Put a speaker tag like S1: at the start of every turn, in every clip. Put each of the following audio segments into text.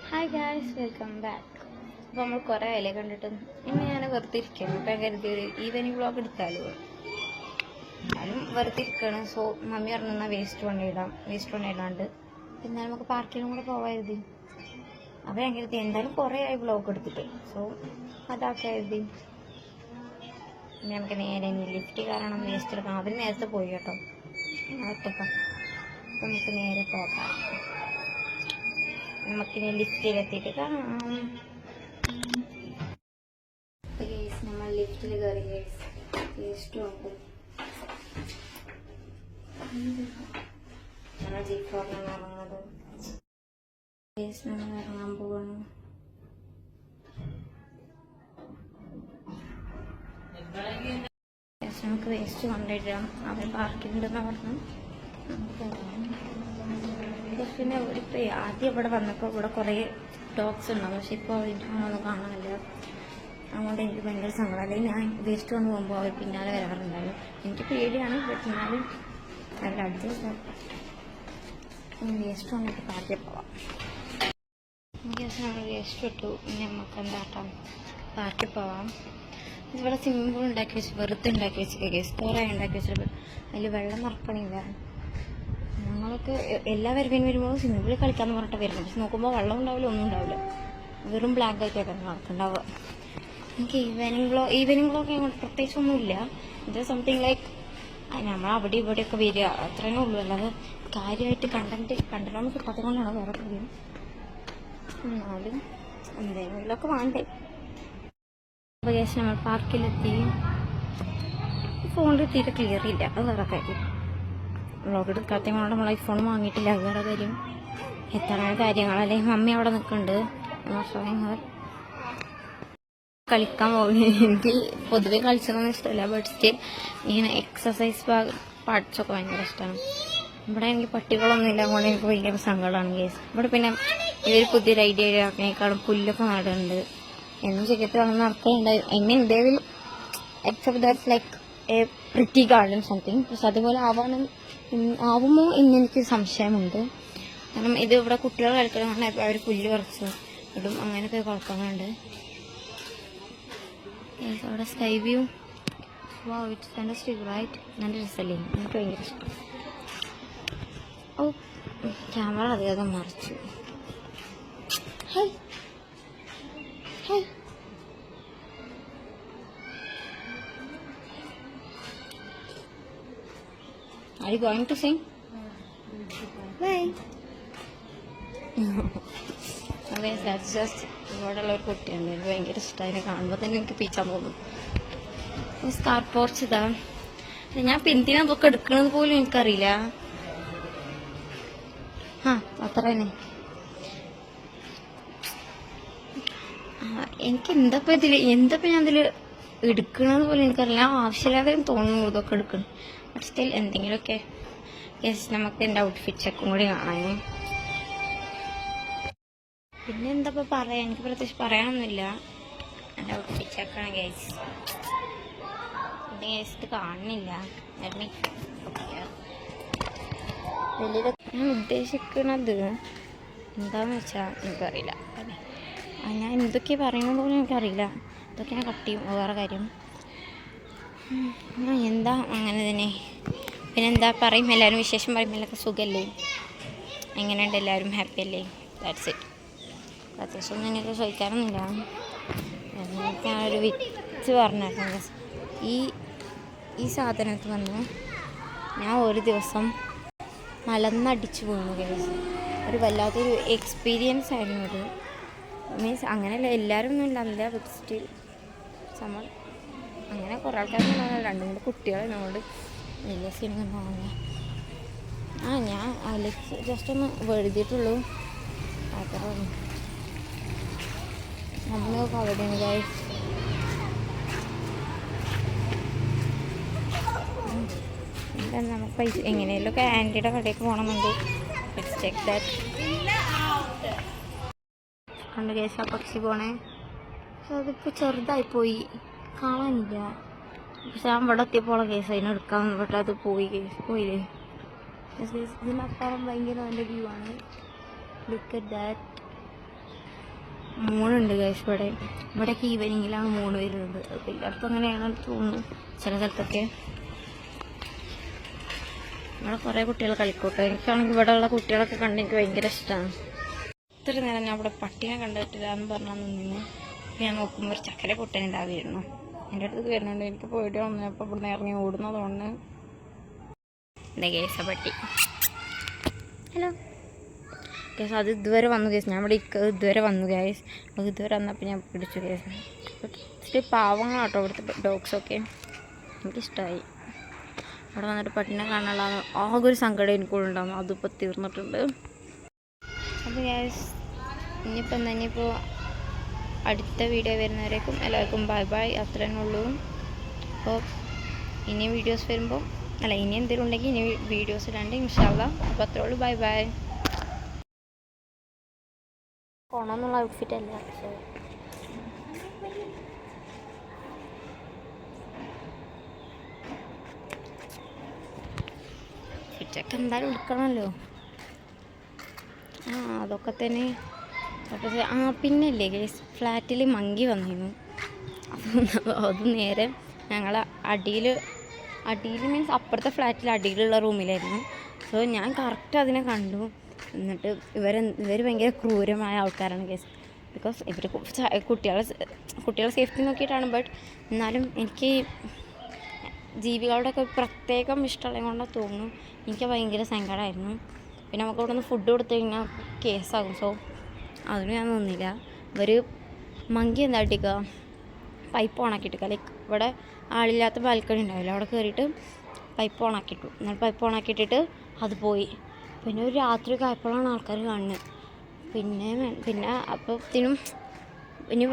S1: Hi guys, welcome back. അപ്പോൾ നമ്മൾ കുറേ ആയില്ലേ കണ്ടിട്ട്. ഇന്ന് ഞാൻ വെറുതെ ഇരിക്കുകയാണ്. അപ്പോൾ കരുതി ഒരു ഈവനിങ് വ്ളോഗ് എടുത്താലോ. ഞാനും വെറുതെ ഇരിക്കുകയാണ്. സോ മമ്മി പറഞ്ഞാൽ വേസ്റ്റ് കൊണ്ടിടാണ്ട് പിന്നെ നമുക്ക് പാർക്കിലും കൂടെ പോവാതി. അപ്പോൾ ഞാൻ കരുതി എന്തായാലും കുറേ ആയി വ്ളോഗ് എടുത്തിട്ട്. സോ അതൊക്കെ കരുതി പിന്നെ നമുക്ക് നേരെ ലിഫ്റ്റ് കാരണം വേസ്റ്റ് എടുക്കണം. അവർ നേരത്തെ പോയി കേട്ടോ, ഒറ്റക്കാം. അപ്പോൾ നമുക്ക് നേരെ പോകാം. നമുക്കിനി ലിഫ്റ്റിലെത്തിയിട്ട് കാണാം. നമ്മൾ ലിഫ്റ്റിൽ കയറി വേസ്റ്റ് ഉണ്ട്. നമ്മൾ ജീപ്പോറിനാണ് ഇറങ്ങുന്നത്. നമ്മൾ ഇറങ്ങാൻ പോവാണ്. നമുക്ക് വേസ്റ്റ് കൊണ്ടുവരാം. അവർ പാർക്കിലുണ്ടെന്ന് പറഞ്ഞു. പിന്നെ ഇപ്പോൾ ആദ്യം ഇവിടെ വന്നപ്പോൾ ഇവിടെ കുറേ ഡോഗ്സ് ഉണ്ടാവും. പക്ഷെ ഇപ്പോൾ അവരൊന്നും കാണാനില്ല. അതുകൊണ്ട് എനിക്ക് ഭയങ്കര സങ്കടം. അല്ലെങ്കിൽ ഞാൻ വേസ്റ്റ് കൊണ്ട് പോകുമ്പോൾ അവർ പിന്നാലെ വരാറുണ്ടായിരുന്നു. എനിക്ക് പേടിയാണ്. എന്നാലും അവർ അഡ്ജസ്റ്റ് വേസ്റ്റ് കൊണ്ടിട്ട് പാർക്കിൽ പോവാം. നമ്മൾ വേസ്റ്റ് ഇട്ടു. ഇനി നമുക്ക് എന്താട്ടാം, പാർക്കിൽ പോവാം. ഇവിടെ സ്വിമ്മിംഗ് പൂൾ ഉണ്ടാക്കി വെച്ച് വെറുതെ ഉണ്ടാക്കി വെച്ചിട്ട് കേസ് കുറേ ഉണ്ടാക്കി വെച്ചിട്ട് അതിൽ വെള്ളം നിറക്കണില്ല. ഞങ്ങളൊക്കെ എല്ലാ വരവിനും വരുമ്പോൾ സ്വിമ്മിംഗ് പൂളിൽ കളിക്കാമെന്ന് പറഞ്ഞിട്ട് വരുന്നത്. പക്ഷെ നോക്കുമ്പോൾ വെള്ളം ഉണ്ടാവില്ല, ഒന്നും ഉണ്ടാവില്ല. വെറും ബ്ലാക്ക് ആയിട്ടൊക്കെ നടക്കുന്നുണ്ടാവുക. എനിക്ക് ഈവനിങ് വ്ളോഗ് അങ്ങോട്ട് പ്രത്യേകിച്ചൊന്നുമില്ല. ഇത് സംതിങ് ലൈക്ക് നമ്മൾ അവിടെ ഇവിടെയൊക്കെ വരിക, അത്രയേ ഉള്ളൂ. അല്ലാതെ കാര്യമായിട്ട് കണ്ടന്റ് കിട്ടാത്തത് കൊണ്ടാണ് വേറെ കാര്യം. എന്നാലും എന്തെങ്കിലുമൊക്കെ വേണ്ടേ. അപ്പോൾ ശേഷം നമ്മൾ പാർക്കിലെത്തി. ഫോണിൽ തീരെ ക്ലിയർ ഇല്ല, അത് വേറെ കാര്യം. വ്ളോഗ് എടുക്കാത്തത് കൊണ്ട് നമ്മൾ ഐഫോൺ വാങ്ങിയിട്ടില്ല, അത് വേറെ കാര്യം. എത്ര കാര്യങ്ങൾ. അല്ലെങ്കിൽ മമ്മി അവിടെ നിൽക്കുന്നുണ്ട്. കളിക്കാൻ പോകും. എനിക്ക് പൊതുവെ കളിച്ചതൊന്നും ഇഷ്ടമല്ല. ബട്ട് സ്റ്റിൽ ഇങ്ങനെ എക്സസൈസ് പാർട്സൊക്കെ ഭയങ്കര ഇഷ്ടമാണ്. ഇവിടെ എനിക്ക് പട്ടികളൊന്നും ഇല്ല, അതുകൊണ്ട് എനിക്ക് ഭയങ്കര സങ്കടമാണ് കേസ്. ഇവിടെ പിന്നെ ഇവർ പുതിയൊരു ഐഡിയ ആക്കിനേക്കാളും പുല്ലൊക്കെ നടുന്നുണ്ട്. എന്നും ശരിക്കും വന്ന് നടക്കുന്നുണ്ട്. I mean they will except that's like A pretty garden something. പക്ഷെ അതുപോലെ ആവുമോ എന്നെനിക്ക് സംശയമുണ്ട്. കാരണം ഇത് ഇവിടെ കുട്ടികൾ കളിക്കുന്നത് അവർ പുല്ല് കുറച്ച് ഇടും, അങ്ങനെയൊക്കെ കുഴപ്പങ്ങളുണ്ട്. അവിടെ sky view it's fantastic right. നല്ല രസമല്ലേ, എനിക്ക് ഭയങ്കര ഇഷ്ടം. ഓ ക്യാമറ അധികം മറിച്ചു. Hey. Are you going to sing? Bye. Okay, that's just ഇവിടെയുള്ള ഒരു കുട്ടിയുണ്ട്. എനിക്ക് ഭയങ്കര ഇഷ്ടമായി. കാണുമ്പോൾ തന്നെ എനിക്ക് പീച്ചാൻ തോന്നും. സ്കാർ പോർച്ച് ഇതാ. ഞാൻ എന്തിനാ അതൊക്കെ എടുക്കണത് പോലും എനിക്കറിയില്ല. അത്ര തന്നെ. എനിക്ക് എന്തപ്പോൾ ഞാൻ ഇതിൽ എടുക്കണമെന്ന് പോലും എനിക്കറിയില്ല. ആവശ്യമില്ലാതെ തോന്നുന്നു ഇതൊക്കെ എടുക്കണം. ബട്ട് സ്റ്റിൽ എന്തെങ്കിലുമൊക്കെ നമുക്ക് എൻ്റെ ഔട്ട്ഫിറ്റ് ചെക്കും കൂടി കാണാൻ. പിന്നെ എന്താ പറയാ, എനിക്ക് പ്രത്യേകിച്ച് പറയാനൊന്നുമില്ല. എൻ്റെ ഔട്ട്ഫിറ്റ് ചെക്കാണ് ഗൈസ്. എൻ്റെ ഗൈസ് ഇത് കാണുന്നില്ല. ഞാൻ ഉദ്ദേശിക്കുന്നത് എന്താന്ന് വെച്ചാൽ എനിക്കറിയില്ല. ഞാൻ എന്തൊക്കെ പറയുന്നത് പോലും എനിക്കറിയില്ല. ഇതൊക്കെ ഞാൻ കട്ട് ചെയ്യും, വേറെ കാര്യം. എന്താ അങ്ങനെ തന്നെ. പിന്നെ എന്താ പറയും, എല്ലാവരും വിശേഷം പറയുമ്പോൾ എല്ലാവർക്കും സുഖമല്ലേ, എങ്ങനെയുണ്ട്, എല്ലാവരും ഹാപ്പി അല്ലേ? That's it. അത്യാവശ്യം എനിക്ക് ചോദിക്കാനൊന്നുമില്ല. ഞാനൊരു വിറ്റ് പറഞ്ഞിട്ടുണ്ട്. ഈ സാധനത്തിൽ വന്ന് ഞാൻ ഒരു ദിവസം മലന്നടിച്ച് വീണു കേസ്. ഒരു വല്ലാത്തൊരു എക്സ്പീരിയൻസ് ആയിരുന്നു അത്. മീൻസ് അങ്ങനെയല്ല, എല്ലാവരും ഒന്നും ഉണ്ടാവില്ല. ബട്ട് സ്റ്റിൽ അങ്ങനെ കുറേ ആൾക്കാരൊന്നും 2-3 കുട്ടികൾ എന്നോട് വലിയ സീനൊന്നും ഉണ്ടാവില്ല. ഞാൻ അതിലേക്ക് ജസ്റ്റ് ഒന്ന് എഴുതിയിട്ടുള്ളൂ, അത്ര നമ്മൾ അവിടെയാണ് ഗൈസ്. എന്താണ് നമുക്ക് പൈസ എങ്ങനെയൊക്കെ ആൻറ്റിയുടെ കടയിലേക്ക് പോകണമെന്നുണ്ട്. Let's check that. കണ്ട് കേസ് ആ പക്ഷി പോണേ. പക്ഷെ അതിപ്പോൾ ചെറുതായിപ്പോയി, കാണാനില്ല. പക്ഷെ ഞാൻ ഇവിടെ എത്തിയപ്പോൾ കേസ് അതിനെ എടുക്കാൻ വന്നിട്ട് അത് പോയില്ലേ. ഇതിനപ്പുറം ഭയങ്കര നല്ല വ്യൂ ആണ്. Look at that. മൂണുണ്ട് ഗൈസ് ഇവിടെയൊക്കെ ഈവനിങ്ങിലാണ് മൂണ് വരുന്നത്. അപ്പോൾ എല്ലായിടത്തും അങ്ങനെയാണെന്ന് തോന്നുന്നു. ചില സ്ഥലത്തൊക്കെ ഇവിടെ കുറേ കുട്ടികൾ കളിക്കോട്ടെ. എനിക്കാണെങ്കിൽ ഇവിടെ ഉള്ള കുട്ടികളൊക്കെ കണ്ട് എനിക്ക് ഭയങ്കര ഇഷ്ടമാണ്. ഇത്ര നേരം ഞാൻ അവിടെ പട്ടിനെ കണ്ടിട്ടില്ല എന്ന് പറഞ്ഞാൽ നിന്നു. ഞാൻ നോക്കുമ്പോൾ ഒരു ചക്കര കുട്ടനുണ്ടാവുമായിരുന്നു. എൻ്റെ അടുത്ത് വരുന്നുണ്ട്. എനിക്ക് പോയിട്ട് വന്നപ്പോൾ ഇവിടുന്ന് ഇറങ്ങി ഓടുന്നതുകൊണ്ട് എന്താ കേസ പട്ടി. ഹലോ കേസ് അത് ഇതുവരെ വന്നു കേസ്. ഞാൻ ഇവിടെ ഇതുവരെ വന്നു കേസ്. അത് ഇതുവരെ വന്നപ്പോൾ ഞാൻ പിടിച്ചു കേസ്. ഇച്ചിരി പാവങ്ങളാട്ടോ ഇവിടുത്തെ ഡോഗ്സൊക്കെ. എനിക്കിഷ്ടമായി. അവിടെ വന്നിട്ട് പട്ടിനെ കാണാനുള്ള ആകെ ഒരു സങ്കടം എനിക്കുണ്ടാകും. അതിപ്പോൾ തീർന്നിട്ടുണ്ട്. അപ്പോൾ ഗ്യാസ് ഇനിയിപ്പോൾ അടുത്ത വീഡിയോ വരുന്നവരേക്കും എല്ലാവർക്കും ബൈ ബൈ. അത്ര തന്നെ ഉള്ളൂ. അപ്പോൾ ഇനി വീഡിയോസ് വരുമ്പോൾ ഇനി എന്തെങ്കിലും ഉണ്ടെങ്കിൽ ഇനി വീഡിയോസ് ഇടാണ്ട് ഇൻഷാ അല്ലാഹ്. അപ്പോൾ അത്രേ ഉള്ളൂ. Bye bye. പോണമെന്നുള്ള ഔട്ട്ഫിറ്റ് അല്ല പക്ഷേ ഫിറ്റൊക്കെ എന്തായാലും എടുക്കണമല്ലോ. അതൊക്കെ തന്നെ. പക്ഷേ പിന്നല്ലേ ഗൈസ് ഫ്ലാറ്റിൽ മങ്കി വന്നിരുന്നു. അത് നേരെ ഞങ്ങൾ അടിയിൽ മീൻസ് അപ്പുറത്തെ ഫ്ലാറ്റിൽ അടിയിലുള്ള റൂമിലായിരുന്നു. സോ ഞാൻ കറക്റ്റ് അതിനെ കണ്ടു. എന്നിട്ട് ഇവർ ഭയങ്കര ക്രൂരമായ ആൾക്കാരാണ് ഗൈസ്. ബിക്കോസ് ഇവർ കുട്ടികളെ സേഫ്റ്റി നോക്കിയിട്ടാണ്. ബട്ട് എന്നാലും എനിക്ക് ജീവികളുടെയൊക്കെ പ്രത്യേകം ഇഷ്ടമുള്ളത് കൊണ്ടാണ് തോന്നുന്നു. എനിക്ക് ഭയങ്കര സങ്കടമായിരുന്നു. പിന്നെ നമുക്ക് ഇവിടെ നിന്ന് ഫുഡ് കൊടുത്തു കഴിഞ്ഞാൽ കേസാകും. സോ അതിന് ഞാൻ നിന്നില്ല. ഇവർ മങ്കി എന്താ ഇട്ടിക്കുക, പൈപ്പ് ഓണാക്കിയിട്ടിക്കുക. ലൈക്ക് ഇവിടെ ആളില്ലാത്ത ബാൽക്കണി ഉണ്ടാവില്ല, അവിടെ കയറിയിട്ട് പൈപ്പ് ഓണാക്കിയിട്ടു. എന്നിട്ട് പൈപ്പ് ഓണാക്കിയിട്ടിട്ട് അത് പോയി. പിന്നെ ഒരു രാത്രിയൊക്കെ ആയപ്പോഴാണ് ആൾക്കാർ കാണുന്നത്. പിന്നെ അപ്പോഴത്തേനും ഇനി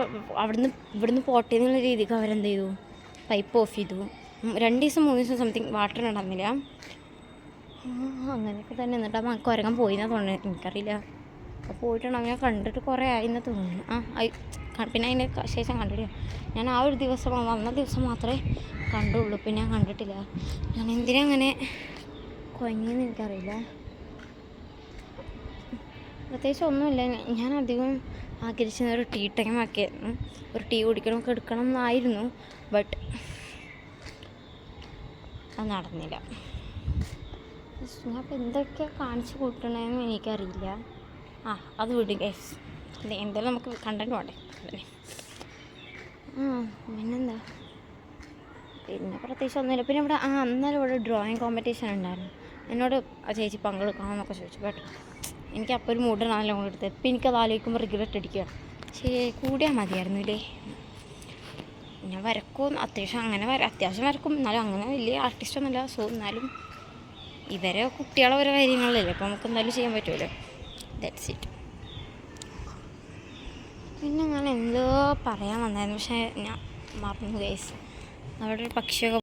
S1: ഇവിടുന്ന് പോട്ടെ എന്നുള്ള രീതിക്ക് അവരെന്ത് ചെയ്തു, പൈപ്പ് ഓഫ് ചെയ്തു. 2 ദിവസം 3 ദിവസം സംതിങ് വാട്ടർ ഉണ്ടായിരുന്നില്ല. അങ്ങനെയൊക്കെ തന്നെ. എന്നിട്ട് ആ കുരങ്ങൻ പോയിന്നാ തോന്നുന്നത്, എനിക്കറിയില്ല. അപ്പോൾ പോയിട്ടുണ്ടാവും. ഞാൻ കണ്ടിട്ട് കുറേ ആയിന്ന് തോന്നുന്നു. പിന്നെ അതിൻ്റെ ശേഷം കണ്ടിട്ടില്ല. ഞാൻ ആ ഒരു ദിവസം വന്ന ദിവസം മാത്രമേ കണ്ടുള്ളൂ. പിന്നെ ഞാൻ കണ്ടിട്ടില്ല. ഞാൻ എന്തിനാ അങ്ങനെ കുഴങ്ങിയെന്ന് എനിക്കറിയില്ല. പ്രത്യേകിച്ച് ഒന്നുമില്ല. ഞാൻ അധികം ആഗ്രഹിച്ചിരുന്ന ഒരു ടീ ടൈം ആക്കിയായിരുന്നു. ഒരു ടീ കുടിക്കണമൊക്കെ എടുക്കണം എന്നായിരുന്നു. ബട്ട് അത് നടന്നില്ല. ഞാൻ ഇപ്പോൾ എന്തൊക്കെയാണ് കാണിച്ച് കൂട്ടണമെന്ന് എനിക്കറിയില്ല. അത് വിടും ഗൈസ്. അല്ലേ എന്തായാലും നമുക്ക് കണ്ടന്റ് വേണ്ടേ. പിന്നെന്താ, പിന്നെ പ്രത്യേകിച്ച് ഒന്നുമില്ല. പിന്നെ ഇവിടെ അന്നേരം ഇവിടെ ഡ്രോയിങ് കോമ്പറ്റീഷൻ ഉണ്ടായിരുന്നു. എന്നോട് ആ ചേച്ചി പങ്കെടുക്കണമെന്നൊക്കെ ചോദിച്ചു. ബട്ട് എനിക്ക് അപ്പോൾ ഒരു മൂഡാണല്ലോ കൊണ്ടെടുത്തത്. ഇപ്പം എനിക്കത് ആലോചിക്കുമ്പോൾ റിഗ്രറ്റ് അടിക്കുക. ശരി കൂടിയാൽ മതിയായിരുന്നു ഇല്ലേ. ഞാൻ വരക്കും അത്യാവശ്യം വരക്കും. എന്നാലും അങ്ങനെ വലിയ ആർട്ടിസ്റ്റൊന്നുമില്ല. സോ എന്നാലും ഇവരെ കുട്ടികളെ ഓരോ കാര്യങ്ങളിലല്ലേ, അപ്പോൾ നമുക്ക് എന്തായാലും ചെയ്യാൻ പറ്റുമല്ലോ. That's it. പിന്നെ ഞാൻ എന്തോ പറയാൻ വന്നായിരുന്നു, പക്ഷേ ഞാൻ മറന്നു ഗൈസ്. അവിടെ ഒരു പക്ഷിയൊക്കെ